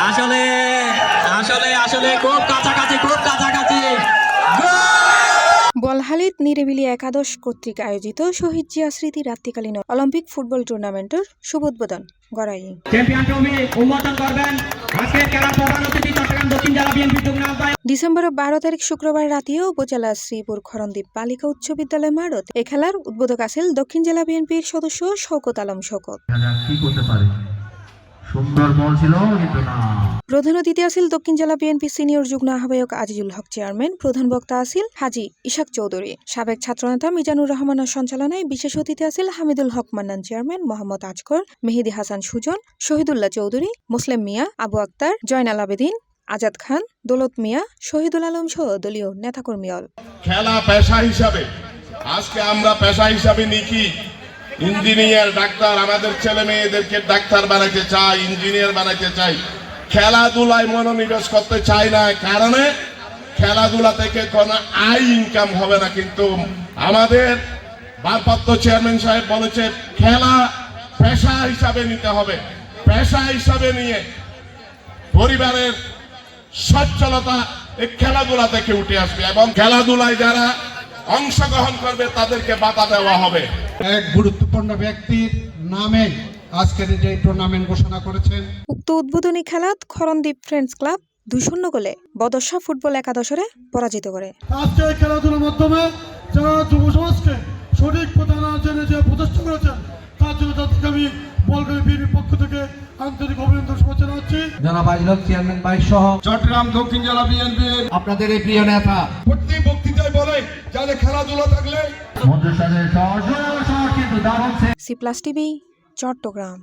আসলে আসলে আসলে খুব কাছাকাছি বলহালিত নিরিবিলি একাদশ কর্তৃক আয়োজিত শহীদ জিয়া স্মৃতি রাত্রিকালীন অলিম্পিক ফুটবল টুর্নামেন্টের শুভ উদ্বোধন গড়াই চ্যাম্পিয়ন ট্রফি উন্মোচন করবেন আজকের খেলার প্রধান অতিথি চট্টগ্রাম দক্ষিণ জেলা বিএনপির যুগ্ম আহ্বায়ক। ডিসেম্বরের 12 তারিখ শুক্রবার রাতেও উপজেলা শ্রীপুর খরণদ্বীপ বালিকা উচ্চ বিদ্যালয় মাঠত এ খেলার উদ্বোধক আছিল দক্ষিণ জেলা বিএনপির সদস্য শওকত আলম শওকত। সুন্দর বল ছিল কিন্তু না। প্রধান অতিথি আছিল দক্ষিণ জেলা বিএনপি সিনিয়র যুগ্ম আহ্বায়ক আজিজুল হক চেয়ারম্যান। প্রধান বক্তা আছিল হাজী ইশাক চৌধুরী। সাবেক ছাত্রনেতা মিজানুর রহমানের সঞ্চালনায় বিশেষ অতিথি আছিল হামিদুল হক মান্নান চেয়ারম্যান, মোহাম্মদ আজগর, মেহেদি হাসান সুজন, শহীদুল্লাহ চৌধুরী, মুসলিম মিয়া, আবু আক্তার, জয়নাল আবেদিন, আজাদ খান, দৌলত মিয়া, শহীদুল আলম সহ দলীয় নেতাকর্মীল। খেলা পেশা হিসাবে আজকে আমরা পেশা হিসাবে নিকি ইঞ্জিনিয়ার ডাক্তার, আমাদের ছেলে মেয়েদেরকে ডাক্তার বানাইতে চাই, ইঞ্জিনিয়ার বানাইতে চাই, খেলাধুলায় মনোনিবেশ করতে চাই না। কারণে খেলাধুলা থেকে কোনো আয় ইনকাম হবে না। কিন্তু আমাদের ভারপ্রাপ্ত চেয়ারম্যান সাহেব বলেছে খেলা পেশা হিসাবে নিতে হবে। পেশা হিসাবে নিয়ে পরিবারের সচ্ছলতা এই খেলাধুলা থেকে উঠে আসবে এবং খেলাধুলায় যারা অংশগ্রহণ করবে তাদেরকে বাধা দেওয়া হবে। এক গুরুত্বপূর্ণ ব্যক্তির নামে আজকের যে টুর্নামেন্ট ঘোষণা করেছেন। উক্ত উদ্বোধনী খেলাত খরণদ্বীপ ফ্রেন্ডস ক্লাব 2-0 গোলে বদশা ফুটবল একাদশরে পরাজিত করে। আজকে খেলাধুলার মাধ্যমে যারা যুব সমাজকে সঠিক প্রধানের জন্য যে প্রচেষ্টা করেছেন তার জন্য তাদেরকে আমি বলগাড়ি বিএনপির পক্ষ থেকে আন্তরিক অভিনন্দন শুভেচ্ছা জানাচ্ছি। জনাব আজিলক চেয়ারম্যান ভাই সহ চট্টগ্রাম দক্ষিণ জেলা বিএনপি আপনাদের এই প্রিয় নেতা প্রতি বক্তৃতায় বলে যাদের খেলাধুলা থাকলে মঞ্জুর সাহেব কিন্তু দারুণ সি প্লাস টিভি, চট্টগ্রাম।